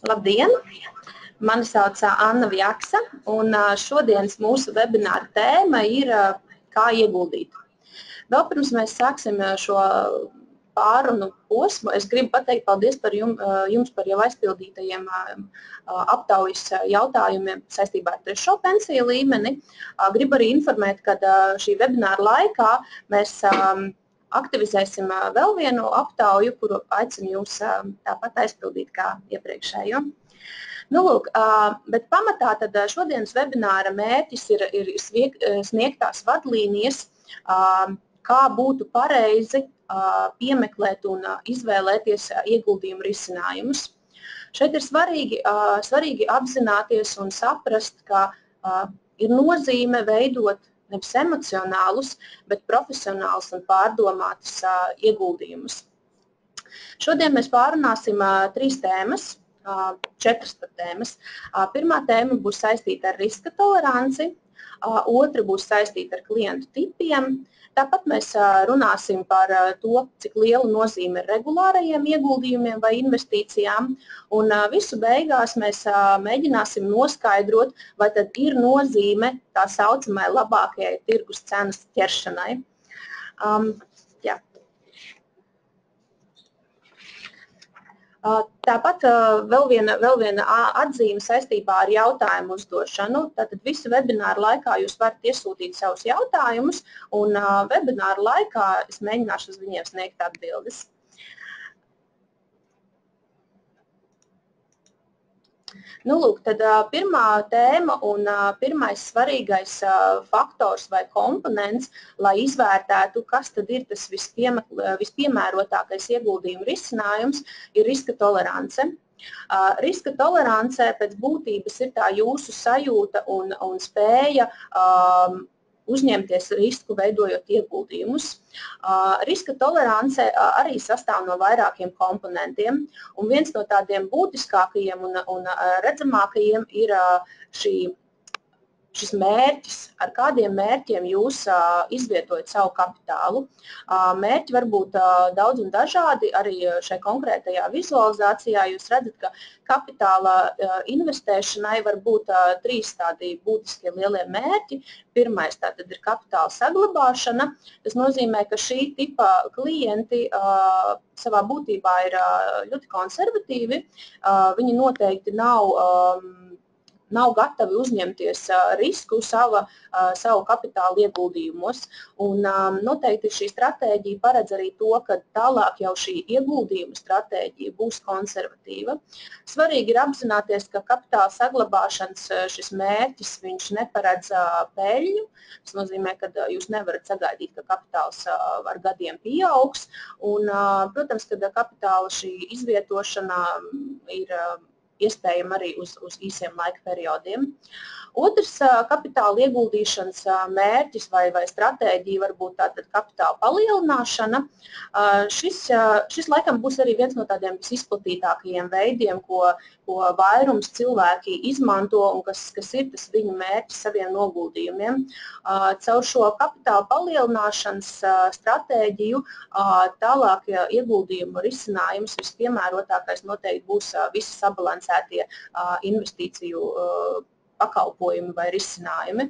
Labdien! Mani sauc Anna Vjaksa, un šodienas mūsu webināra tēma ir kā ieguldīt. Vēl pirms mēs sāksim šo pārunu posmu, es gribu pateikt paldies par jums par jau aizpildītajiem aptaujas jautājumiem saistībā ar 3. pensiju līmeni. Gribu arī informēt, ka šī webināra laikā mēs aktivizēsim vēl vienu aptauju, kuru aicinu jūs tāpat aizpildīt kā iepriekšējo. Nu, lūk, bet pamatā tad šodienas webināra mērķis ir sniegt tās vadlīnijas, kā būtu pareizi piemeklēt un izvēlēties ieguldījumu risinājumus. Šeit ir svarīgi apzināties un saprast, ka ir nozīme veidot nevis emocionālus, bet profesionālus un pārdomātus ieguldījumus. Šodien mēs pārunāsim 3 tēmas. 4 tēmas. Pirmā tēma būs saistīta ar riska toleranci, otra būs saistīta ar klientu tipiem. Tāpat mēs runāsim par to, cik liela nozīme ir regulārajiem ieguldījumiem vai investīcijām. Un visu beigās mēs mēģināsim noskaidrot, vai tad ir nozīme tā saucamai labākajai tirgus cenas ķeršanai. Tāpat vēl viena atzīme saistībā ar jautājumu uzdošanu. Tātad visu webināru laikā jūs varat iesūtīt savus jautājumus, un webināru laikā es mēģināšu uz viņiem sniegt atbildes. Nu, lūk, tad pirmā tēma un pirmais svarīgais faktors vai komponents, lai izvērtētu, kas tad ir tas vispiemērotākais ieguldījumu risinājums, ir riska tolerance. Riska tolerance pēc būtības ir tā jūsu sajūta un spēja uzņemties risku, veidojot ieguldījumus. Riska tolerance arī sastāv no vairākiem komponentiem, un viens no tādiem būtiskākajiem un redzamākajiem ir šis mērķis, ar kādiem mērķiem jūs izvietojat savu kapitālu. Mērķi var būt daudz un dažādi, arī šai konkrētajā vizualizācijā jūs redzat, ka kapitāla investēšanai var būt 3 tādi būtiskie lielie mērķi. Pirmais tātad ir kapitāla saglabāšana. Tas nozīmē, ka šī tipa klienti savā būtībā ir ļoti konservatīvi. Viņi noteikti nav gatavi uzņemties risku savu kapitālu ieguldījumos. Un noteikti šī stratēģija paredz arī to, ka tālāk jau šī ieguldījuma stratēģija būs konservatīva. Svarīgi ir apzināties, ka kapitāla saglabāšanas šis mērķis, viņš neparedz peļņu. Tas nozīmē, ka jūs nevarat sagaidīt, ka kapitāls ar gadiem pieaugs. Un, protams, ka kapitāla šī izvietošana ir iespējama arī uz īsiem laika periodiem. Otrs kapitāla ieguldīšanas mērķis vai stratēģija var būt tātad kapitāla palielināšana. Šis laikam būs arī viens no tādiem visizplatītākajiem veidiem, ko vairums cilvēki izmanto un kas ir tas viņu mērķis saviem noguldījumiem. Caur šo kapitāla palielināšanas stratēģiju tālāk ieguldījumu risinājums vispiemērotākais noteikti būs visi sabalansētie investīciju pakalpojumi vai risinājumi.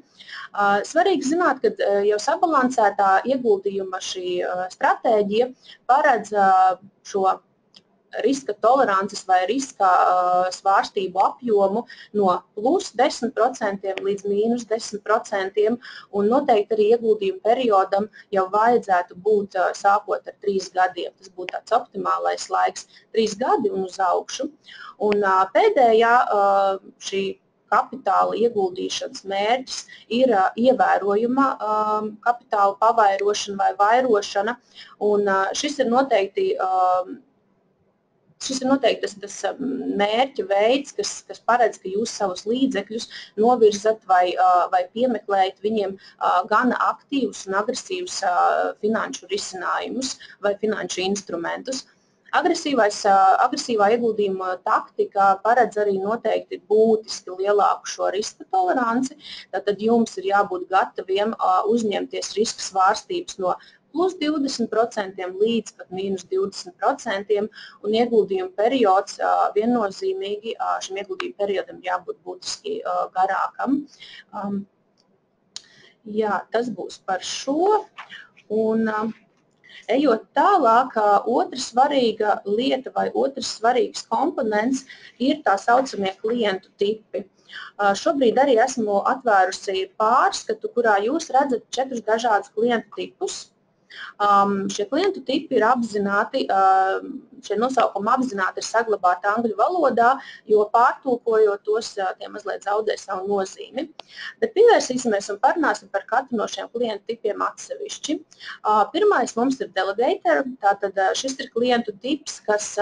Svarīgi zināt, ka jau sabalansētā ieguldījuma šī stratēģija paredz šo riska tolerances vai riska svārstību apjomu no plus 10% līdz mīnus 10%, un noteikti arī ieguldījumu periodam jau vajadzētu būt sākot ar 3 gadiem. Tas būtu tāds optimālais laiks, 3 gadi un uz augšu. Un pēdējā šī kapitāla ieguldīšanas mērķis ir ievērojama kapitāla pavairošana vai vairošana, un šis ir noteikti tas mērķa veids, kas paredz, ka jūs savus līdzekļus novirzat vai piemeklējat viņiem gana aktīvus un agresīvus finanšu risinājumus vai finanšu instrumentus. Agresīvā ieguldījuma taktika paredz arī noteikti būtiski lielāku šo riska toleranci. Tātad jums ir jābūt gataviem uzņemties riska svārstības no plus 20% līdz pat mīnus 20%, un ieguldījumu periods viennozīmīgi šim ieguldījumu periodam jābūt būtiski garākam. Jā, tas būs par šo. Un, ejot tālāk, otra svarīga lieta vai otrs svarīgs komponents ir tā saucamie klientu tipi. Šobrīd arī esmu atvērusi pārskatu, kurā jūs redzat 4 dažādus klientu tipus. Šie klientu tipi ir apzināti, šie nosaukumi apzināti ir saglabāti angļu valodā, jo pārtulkojot tos, tie mazliet zaudē savu nozīmi. Bet pievērsīsimies un parunāsim par katru no šiem klientu tipiem atsevišķi. Pirmais mums ir delegator, tātad šis ir klientu tips, kas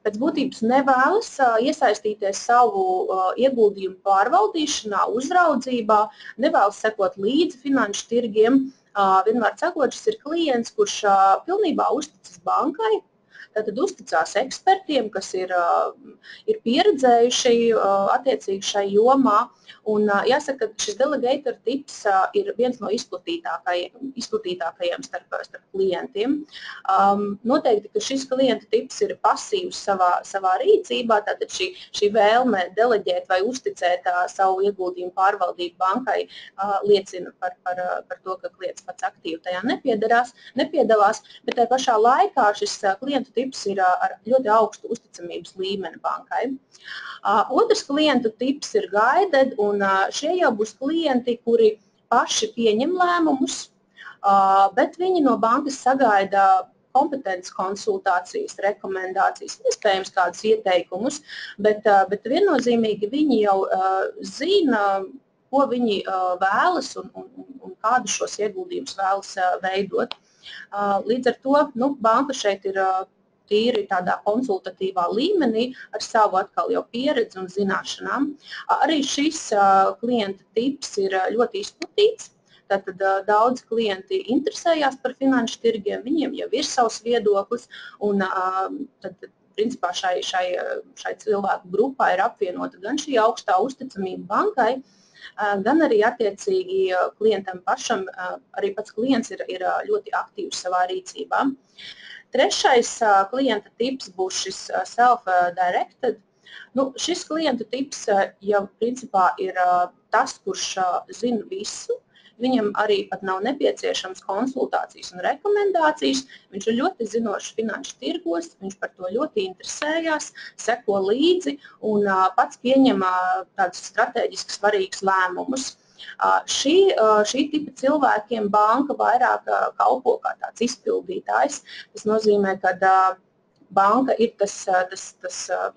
pēc būtības nevēlas iesaistīties savu ieguldījumu pārvaldīšanā, uzraudzībā, nevēlas sekot līdzi finanšu tirgiem. Vienmēr sakot, šis ir klients, kurš pilnībā uzticas bankai, tātad uzticās ekspertiem, kas ir pieredzējuši attiecīgi šai jomā. Un jāsaka, ka šis delegator tips ir viens no izplatītākajiem starp klientiem. Noteikti, ka šis klienta tips ir pasīvs savā rīcībā, tātad šī vēlme deleģēt vai uzticēt savu ieguldījumu pārvaldību bankai liecina par to, ka klients pats aktīvi tajā nepiedalās, bet tajā pašā laikā šis klientu tips ir ar ļoti augstu uzticamības līmeni bankai. Otrs klientu tips ir guided, un šie jau būs klienti, kuri paši pieņem lēmumus, bet viņi no bankas sagaida kompetences konsultācijas, rekomendācijas, iespējams kādus ieteikumus, bet viennozīmīgi viņi jau zina, ko viņi vēlas un kādus šos ieguldījumus vēlas veidot. Līdz ar to banka šeit ir tīri tādā konsultatīvā līmenī ar savu atkal jau pieredzi un zināšanām. Arī šis klienta tips ir ļoti izplatīts. Tātad daudz klienti interesējās par finanšu tirgiem, viņiem jau ir savs viedoklis, un tad, principā, šai cilvēku grupā ir apvienota gan šī augstā uzticamība bankai, gan arī attiecīgi klientam pašam, arī pats klients ir ļoti aktīvs savā rīcībā. Trešais klienta tips būs šis self-directed. Šis klienta tips jau principā ir tas, kurš zina visu. Viņam arī pat nav nepieciešams konsultācijas un rekomendācijas. Viņš ir ļoti zinošs finanšu tirgos, viņš par to ļoti interesējās, seko līdzi un pats pieņem tādus strateģiski svarīgus lēmumus. Šī tipa cilvēkiem banka vairāk kalpo kā tāds izpildītājs. Tas nozīmē, ka banka ir tas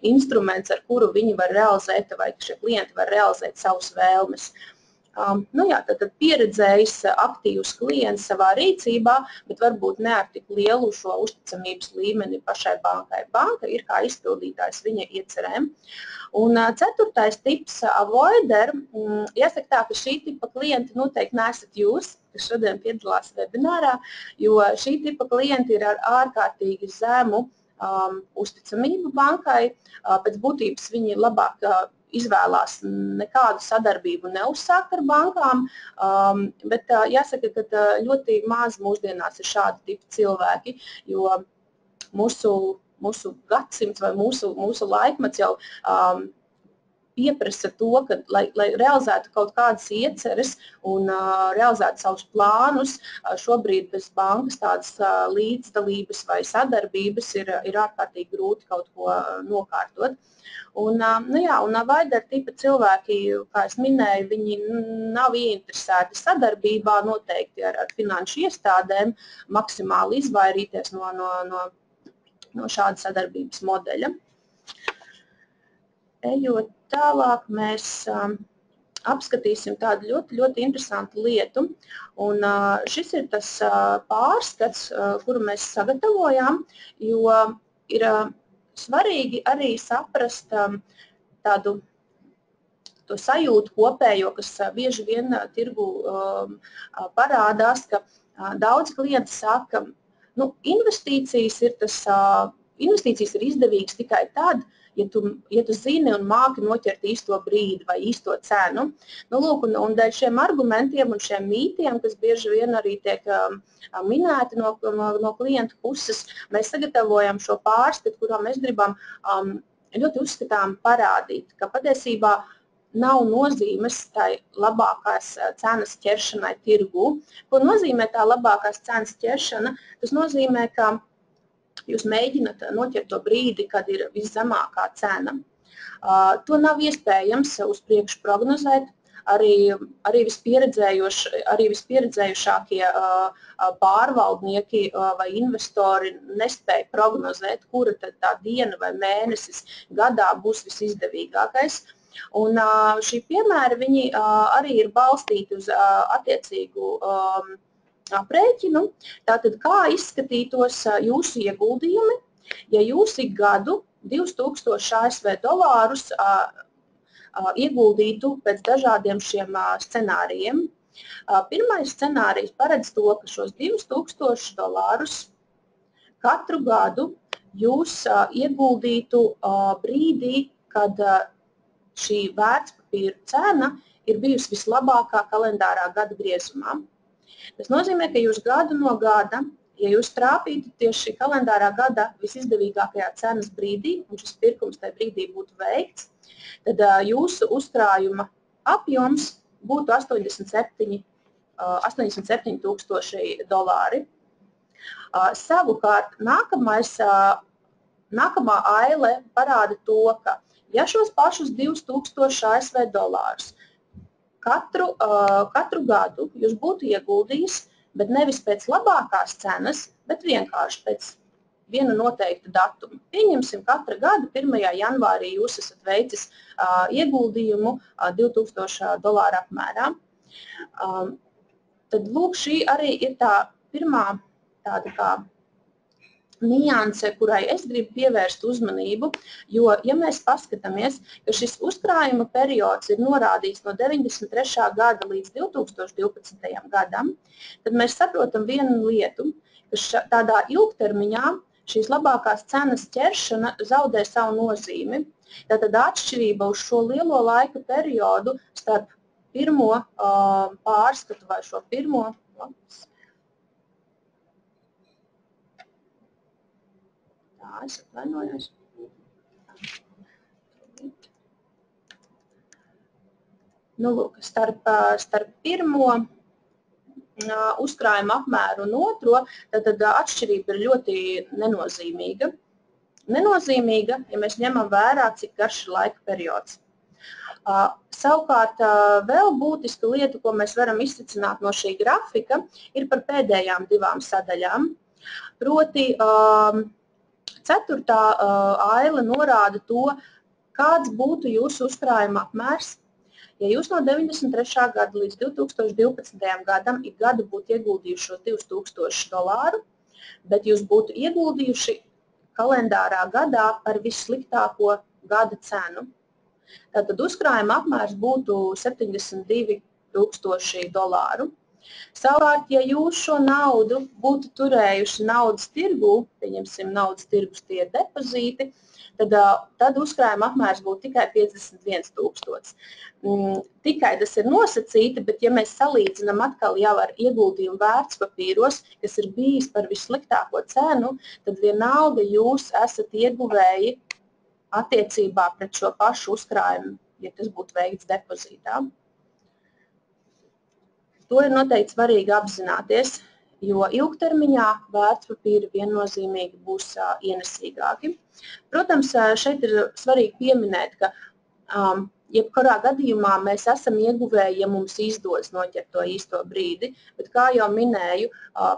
instruments, ar kuru viņi var realizēt, vai šie klienti var realizēt savus vēlmes. Tad pieredzējis aktīvs klients savā rīcībā, bet varbūt ne ar tik lielu šo uzticamības līmeni pašai bankai. Banka ir kā izpildītājs viņa iecerēm. Un ceturtais tips, avoider, jāsaka tā, ka šī tipa klienti noteikti nesat jūs, kas šodien piedalās webinārā, jo šī tipa klienti ir ar ārkārtīgi zemu uzticamību bankai. Pēc būtības viņi labāk izvēlās nekādu sadarbību neuzsākt ar bankām, bet jāsaka, ka ļoti maz mūsdienās ir šādi tipi cilvēki, jo mūsu gadsimts vai mūsu laikmets jau pieprasa to, ka, lai realizētu kaut kādas ieceres un realizētu savus plānus, šobrīd bez bankas tādas līdzdalības vai sadarbības ir ārkārtīgi grūti kaut ko nokārtot. Un avoider tipa cilvēki, kā es minēju, viņi nav ieinteresēti sadarbībā noteikti ar finanšu iestādēm, maksimāli izvairīties no šāda sadarbības modeļa. Ejot tālāk, mēs apskatīsim tādu ļoti, ļoti interesantu lietu. Un šis ir tas pārskats, kuru mēs sagatavojām, jo ir svarīgi arī saprast tādu to sajūtu kopējo, kas bieži vien tirgu parādās, ka daudz klienti saka, investīcijas ir izdevīgas tikai tad, ja tu zini un māki noķert īsto brīdi vai īsto cenu. Nu, lūk, un dēļ šiem argumentiem un šiem mītiem, kas bieži vien arī tiek minēti no klientu puses, mēs sagatavojam šo pārskatu, kurā mēs gribam ļoti uzskatām parādīt, ka patiesībā nav nozīmes tai labākās cenas ķeršanai tirgū. Ko nozīmē tā labākās cenas ķeršana? Tas nozīmē, ka jūs mēģināt noķert to brīdi, kad ir viszemākā cena. To nav iespējams uz priekšu prognozēt. Arī vispieredzējušākie pārvaldnieki vai investori nespēja prognozēt, kura tad tā diena vai mēnesis gadā būs visizdevīgākais. Un šī piemēra viņi arī ir balstīti uz attiecīgu aprēķinu. Tātad, kā izskatītos jūsu ieguldījumi, ja jūs ik gadu 2000 ASV dolārus ieguldītu pēc dažādiem šiem scenārijiem. Pirmais scenārijs paredz to, ka šos 2000 dolārus katru gadu jūs ieguldītu brīdī, kad šī vērtspapīra cena ir bijusi vislabākā kalendārā gada griezumā. Tas nozīmē, ka jūs gadu no gada, ja jūs trāpītu tieši šī kalendārā gada visizdevīgākajā cenas brīdī, un šis pirkums tajā brīdī būtu veikts, tad jūsu uzkrājuma apjoms būtu 87 000 dolāri. Savukārt, nākamā aile parāda to, ka ja šos pašus 2000 ASV dolārus katru gadu jūs būtu ieguldījis, bet nevis pēc labākās cenas, bet vienkārši pēc viena noteikta datuma. Pieņemsim, katra gada 1. janvārī jūs esat veicis ieguldījumu 2000 dolāru apmērā. Tad, lūk, šī arī ir tā pirmā tāda kā nianse, kurai es gribu pievērst uzmanību, jo, ja mēs paskatāmies, ka šis uzkrājuma periods ir norādīts no 93. gada līdz 2012. gadam, tad mēs saprotam vienu lietu, ka tādā ilgtermiņā šīs labākās cenas ķeršana zaudē savu nozīmi. Tātad atšķirība uz šo lielo laika periodu starp pirmo pārskatu vai šo pirmo es atvainojos. Nu, lūk, starp pirmo uzkrājuma apmēru un otro, tad atšķirība ir ļoti nenozīmīga. Nenozīmīga, ja mēs ņemam vērā, cik garš ir laika periods. Savukārt, vēl būtiska lieta, ko mēs varam izsecināt no šī grafika, ir par pēdējām divām sadaļām. Proti, ceturtā aile norāda to, kāds būtu jūsu uzkrājuma apmērs, ja jūs no 93. gada līdz 2012. gadam ik gadu būtu ieguldījuši šos 2000 dolāru, bet jūs būtu ieguldījuši kalendārā gadā par vissliktāko gada cenu. Tātad uzkrājuma apmērs būtu 72 000 dolāru. Savukārt, ja jūs šo naudu būtu turējuši naudas tirgū, pieņemsim naudas tirgus tie depozīti, tad uzkrājuma apmērs būtu tikai 51 000. Tikai tas ir nosacīti, bet ja mēs salīdzinām atkal jau ar ieguldījumu vērtspapīros, kas ir bijis par vissliktāko cenu, tad vienalga jūs esat ieguvēji attiecībā pret šo pašu uzkrājumu, ja tas būtu veikts depozītā. To ir noteikti svarīgi apzināties, jo ilgtermiņā vērtspapīri viennozīmīgi būs ienesīgāki. Protams, šeit ir svarīgi pieminēt, ka jebkurā gadījumā mēs esam ieguvēji, ja mums izdodas noķert to īsto brīdi, bet, kā jau minēju,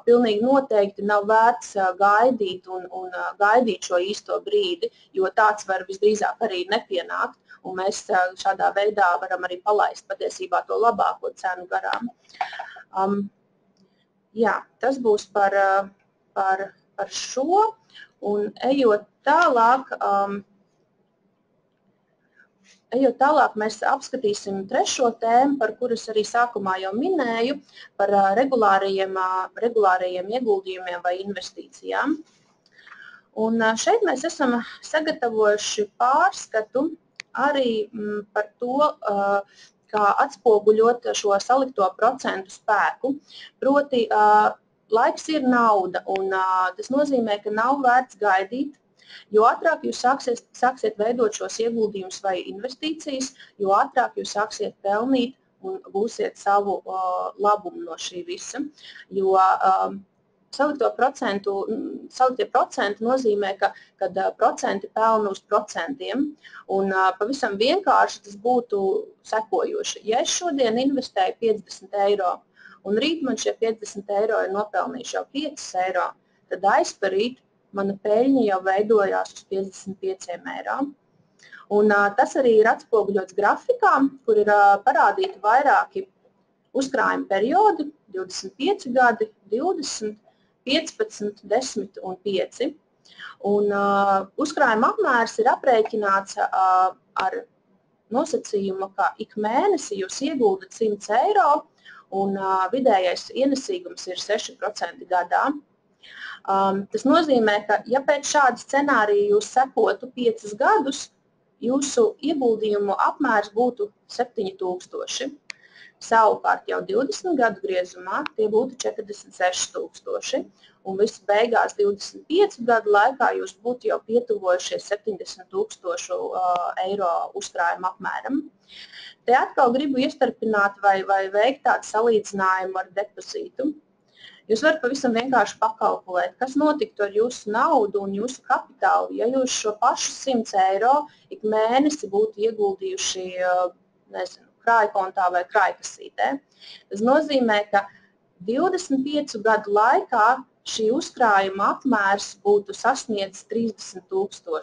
pilnīgi noteikti nav vērts gaidīt un gaidīt šo īsto brīdi, jo tāds var visdrīzāk arī nepienākt, un mēs šādā veidā varam arī palaist patiesībā to labāko cenu garām. Jā, tas būs par šo, un ejot tālāk, mēs apskatīsim trešo tēmu, par kuras arī sākumā jau minēju, par regulārajiem ieguldījumiem vai investīcijām. Un šeit mēs esam sagatavojuši pārskatu arī par to, kā atspoguļot šo salikto procentu spēku. Proti, laiks ir nauda, un tas nozīmē, ka nav vērts gaidīt. Jo ātrāk jūs sāksiet veidot šos ieguldījumus vai investīcijas, jo ātrāk jūs sāksiet pelnīt un gūsiet savu labumu no šī visa. Jo saliktie procenti nozīmē, ka procenti pelna uz procentiem, un pavisam vienkārši tas būtu sekojoši. Ja es šodien investēju 50 eiro, un rīt man šie 50 eiro ir nopelnījuši jau 5 eiro, tad aizparīt mana peļņa jau veidojās uz 55 eiro. Un tas arī ir atspoguļots grafikā, kur ir parādīti vairāki uzkrājuma periodi, 25 gadi, 20, 15, 10 un 5. Un uzkrājuma apmērs ir aprēķināts ar nosacījumu, ka ik mēnesi jūs ieguldat 100 eiro un vidējais ienesīgums ir 6% gadā. Tas nozīmē, ka ja pēc šāda scenārija jūs sekotu 5 gadus, jūsu ieguldījumu apmērs būtu 7000. Savukārt jau 20 gadu griezumā tie būtu 46 000, un visu beigās 25 gadu laikā jūs būtu jau pietuvojušies 70 000 eiro uzkrājuma apmēram. Te atkal gribu iestarpināt vai veikt tādu salīdzinājumu ar depozītu. Jūs varat pavisam vienkārši pakalkulēt, kas notiktu ar jūsu naudu un jūsu kapitālu, ja jūs šo pašu 100 eiro ik mēnesi būtu ieguldījuši, nezinu, krājkontā vai krājkasītē. Tas nozīmē, ka 25 gadu laikā šī uzkrājuma apmērs būtu sasniedzis 30 000.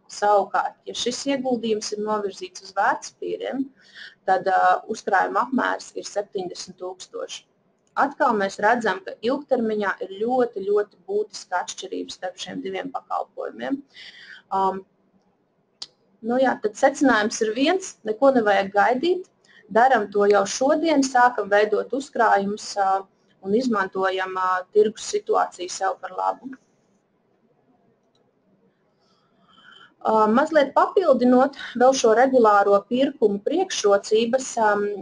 Savukārt, ja šis ieguldījums ir novirzīts uz vērtspapīriem, tad uzkrājuma apmērs ir 70 000. Atkal mēs redzam, ka ilgtermiņā ir ļoti, ļoti būtiska atšķirība starp šiem diviem pakalpojumiem. Tad secinājums ir viens, neko nevajag gaidīt. Daram to jau šodien, sākam veidot uzkrājumus un izmantojam tirgus situāciju sev par labu. Mazliet papildinot vēl šo regulāro pirkumu priekšrocības,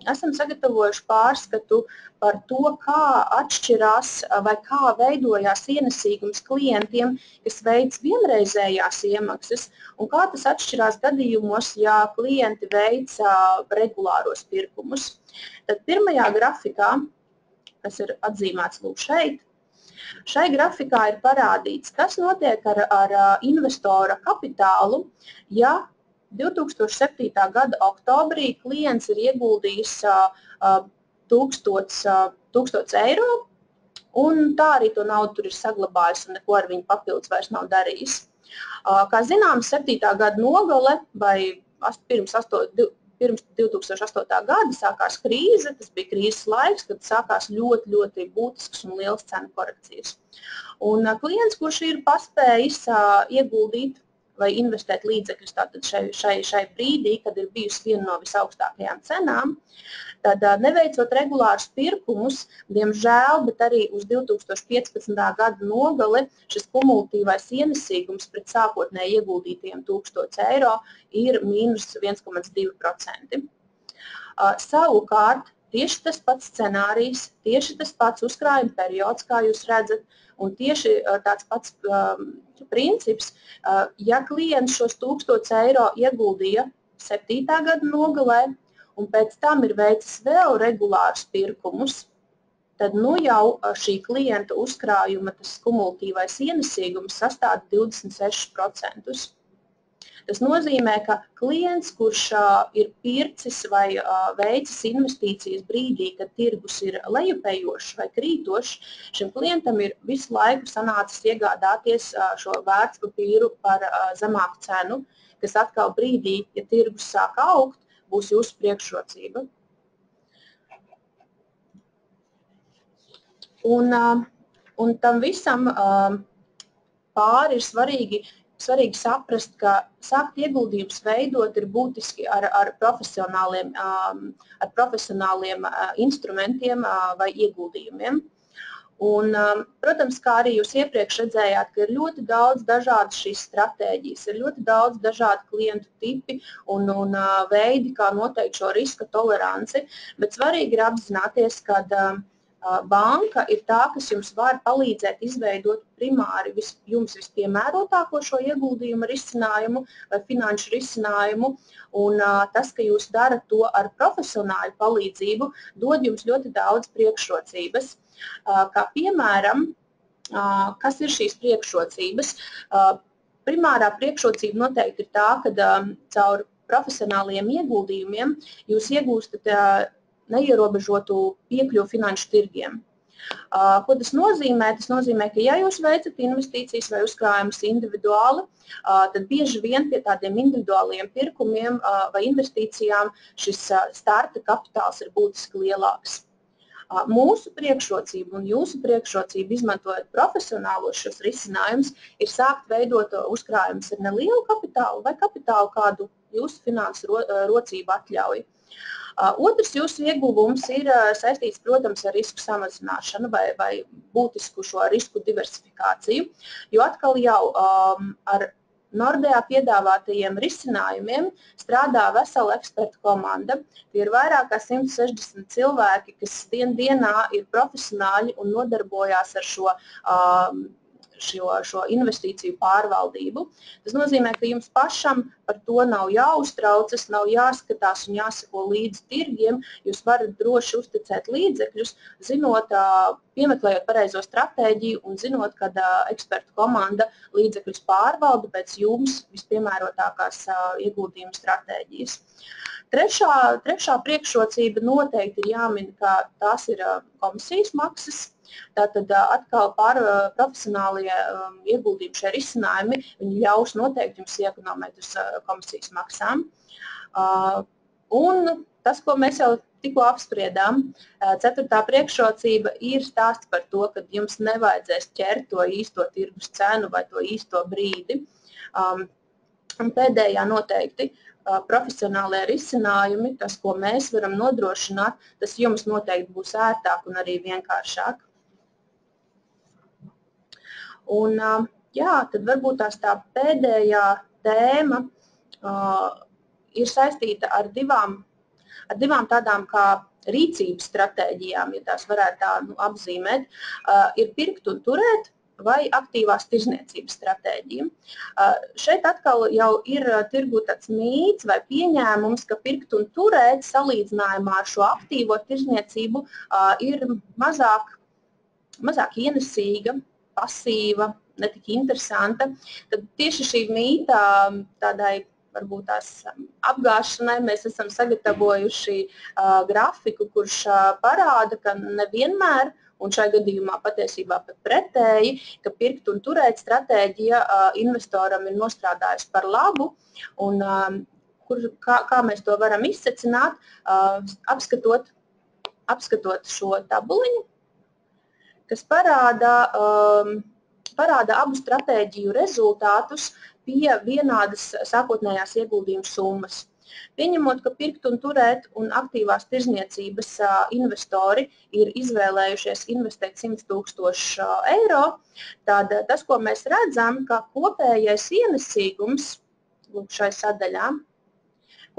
esam sagatavojuši pārskatu par to, kā atšķirās vai kā veidojās ienesīgums klientiem, kas veic vienreizējās iemaksas, un kā tas atšķirās gadījumos, ja klienti veic regulāros pirkumus. Tad pirmajā grafikā, kas ir atzīmēts lūk šeit, šai grafikā ir parādīts, kas notiek ar investora kapitālu, ja 2007. gada oktobrī klients ir ieguldījis 1000 eiro, un tā arī to naudu tur ir saglabājis un neko ar viņu papildus vairs nav darījis. Kā zināms, 7. gada nogale vai pirms 2008. gada sākās krīze, tas bija krīzes laiks, kad sākās ļoti, ļoti būtisks un liels cenu korekcijas. Un klients, kurš ir paspējis ieguldīt vai investēt līdzekļus tātad šai brīdī, kad ir bijusi viena no visaugstākajām cenām, tad neveicot regulārus pirkumus, diemžēl, bet arī uz 2015. gada nogali šis kumulatīvais ienesīgums pret sākotnēji ieguldītiem 1000 eiro ir mīnus 1,2%. Savukārt, tieši tas pats scenārijs, tieši tas pats uzkrājuma periods, kā jūs redzat, un tieši tāds pats princips, ja klients šos 1000 eiro ieguldīja 7. gada nogalē, un pēc tam ir veicis vēl regulārus pirkumus, tad jau šī klienta uzkrājuma tas kumulatīvais ienesīgums sastāv 26%. Tas nozīmē, ka klients, kurš ir pircis vai veicis investīcijas brīdī, kad tirgus ir lejupējošs vai krītošs, šim klientam ir visu laiku sanācis iegādāties šo vērtspapīru par zemāku cenu, kas atkal brīdī, ja tirgus sāk augt, būs jūsu priekšrocība. Un tam visam pāri ir svarīgi saprast, ka sākt ieguldījumus veidot ir būtiski ar profesionāliem instrumentiem vai ieguldījumiem. Un, protams, kā arī jūs iepriekš redzējāt, ka ir ļoti daudz dažādas šīs stratēģijas, ir ļoti daudz dažādu klientu tipi un veidi, kā noteikt šo riska toleranci, bet svarīgi ir apzināties, ka banka ir tā, kas jums var palīdzēt izveidot primāri jums vispiemērotāko šo ieguldījumu risinājumu vai finanšu risinājumu, un tas, ka jūs darat to ar profesionāļu palīdzību, dod jums ļoti daudz priekšrocības. Kā piemēram, kas ir šīs priekšrocības? Primārā priekšrocība noteikti ir tā, ka caur profesionāliem ieguldījumiem jūs iegūstat neierobežotu piekļuvu finanšu tirgiem. Ko tas nozīmē? Tas nozīmē, ka ja jūs veicat investīcijas vai uzkrājumus individuāli, tad bieži vien pie tādiem individuāliem pirkumiem vai investīcijām šis starta kapitāls ir būtiski lielāks. Mūsu priekšrocība un jūsu priekšrocība, izmantojot profesionālos šos risinājumus, ir sākt veidot uzkrājumus ar nelielu kapitālu vai kapitālu, kādu jūsu finansu rocība atļauj. Otrs jūsu ieguvums ir saistīts, protams, ar risku samazināšanu vai būtisku šo risku diversifikāciju, jo atkal jau ar Nordea piedāvātajiem risinājumiem strādā vesela ekspertu komanda. Tie ir vairāk kā 160 cilvēki, kas dienā ir profesionāļi un nodarbojās ar šo investīciju pārvaldību. Tas nozīmē, ka jums pašam par to nav jāuztraucas, nav jāskatās un jāseko līdzi tirgiem. Jūs varat droši uzticēt līdzekļus, piemeklējot pareizo stratēģiju un zinot, kad ekspertu komanda līdzekļus pārvalda pēc jums vispiemērotākās ieguldījuma stratēģijas. Trešā priekšrocība noteikti ir jāmin, ka tās ir komisijas maksas. Tātad atkal profesionālie ieguldījumi šie risinājumi, viņi ļaus noteikti jums iekonomēt uz komisijas maksām. Un tas, ko mēs jau tikko apspriedām, ceturtā priekšrocība ir stāsts par to, ka jums nevajadzēs ķert to īsto tirgus cenu vai to īsto brīdi. Un pēdējā noteikti profesionālie risinājumi, tas, ko mēs varam nodrošināt, tas jums noteikti būs ērtāk un arī vienkāršāk. Un, tad varbūt tā pēdējā tēma ir saistīta ar divām tādām kā rīcības stratēģijām, ja tās varētu tā apzīmēt, ir pirkt un turēt vai aktīvās tirzniecības stratēģija. Šeit atkal jau ir tirgu tāds mīts vai pieņēmums, ka pirkt un turēt salīdzinājumā ar šo aktīvo tirzniecību ir mazāk ienesīga, pasīva, netik interesanta, tad tieši šī mīta tādai varbūt tās apgāšanai mēs esam sagatavojuši grafiku, kurš parāda, ka nevienmēr, un šai gadījumā patiesībā pat pretēji, ka pirkt un turēt stratēģija investoram ir nostrādājusi par labu, un kā mēs to varam izsecināt, apskatot šo tabuliņu, kas parāda abu stratēģiju rezultātus pie vienādas sākotnējās ieguldījuma summas. Pieņemot, ka pirkt un turēt un aktīvās tirzniecības investori ir izvēlējušies investēt 100 000 eiro, tad tas, ko mēs redzam, ka kopējais ienesīgums šai sadaļā,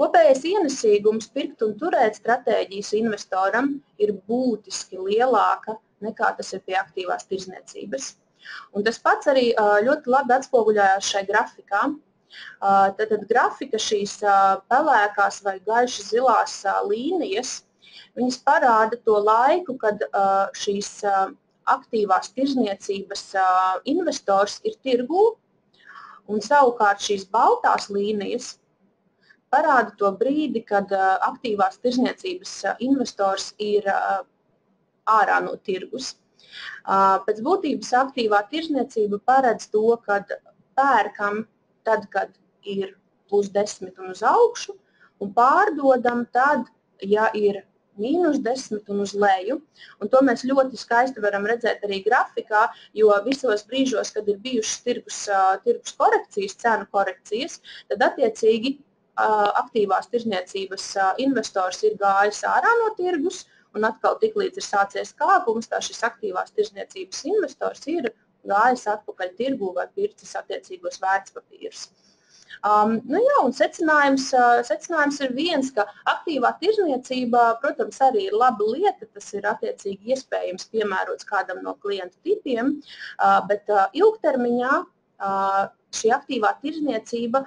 kopējais ienesīgums pirkt un turēt stratēģijas investoram ir būtiski lielāka nekā tas ir pie aktīvās tirzniecības. Un tas pats arī ļoti labi atspoguļojās šai grafikā. Tad grafika šīs pelēkās vai gaiši zilās līnijas, viņas parāda to laiku, kad šīs aktīvās tirzniecības investors ir tirgū, un savukārt šīs baltās līnijas parāda to brīdi, kad aktīvās tirzniecības investors ir ārā no tirgus. Pēc būtības aktīvā tirzniecība paredz to, ka pērkam tad, kad ir +10 un uz augšu, un pārdodam tad, ja ir -10 un uz leju. Un to mēs ļoti skaisti varam redzēt arī grafikā, jo visos brīžos, kad ir bijušas tirgus korekcijas, cenu korekcijas, tad attiecīgi aktīvās tirzniecības investors ir gājis ārā no tirgus, un atkal tiklīdz ir sācies kāpums, tā šis aktīvās tirdzniecības investors ir gājis atpakaļ tirgū vai pircis attiecīgos vērtspapīrus. Nu jā, un secinājums ir viens, ka aktīvā tirdzniecība, protams, arī ir laba lieta, tas ir attiecīgi iespējams piemērots kādam no klientu tipiem, bet ilgtermiņā šī aktīvā tirdzniecība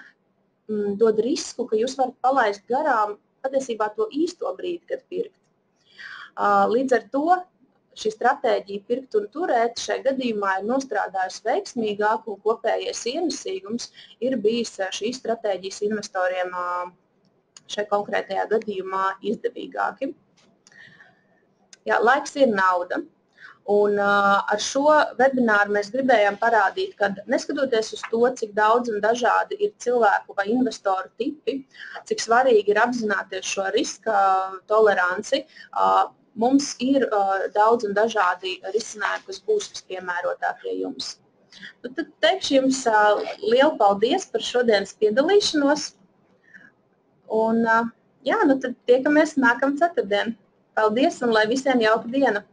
dod risku, ka jūs varat palaist garām patiesībā to īsto brīdi, kad pirkt. Līdz ar to šī stratēģija pirkt un turēt šai gadījumā ir nostrādājusi veiksmīgāk un kopējais ienesīgums ir bijis šīs stratēģijas investoriem šai konkrētajā gadījumā izdevīgāki. Jā, laiks ir nauda. Un ar šo webināru mēs gribējām parādīt, ka neskatoties uz to, cik daudz un dažādi ir cilvēku vai investoru tipi, cik svarīgi ir apzināties šo riska toleranci, mums ir daudz un dažādi risinājumi, kas būs vispiemērotākie jums. Tad teikšu jums lielu paldies par šodienas piedalīšanos. Un jā, tad tiekamies nākamā ceturtdien. Paldies un lai visiem jauka diena!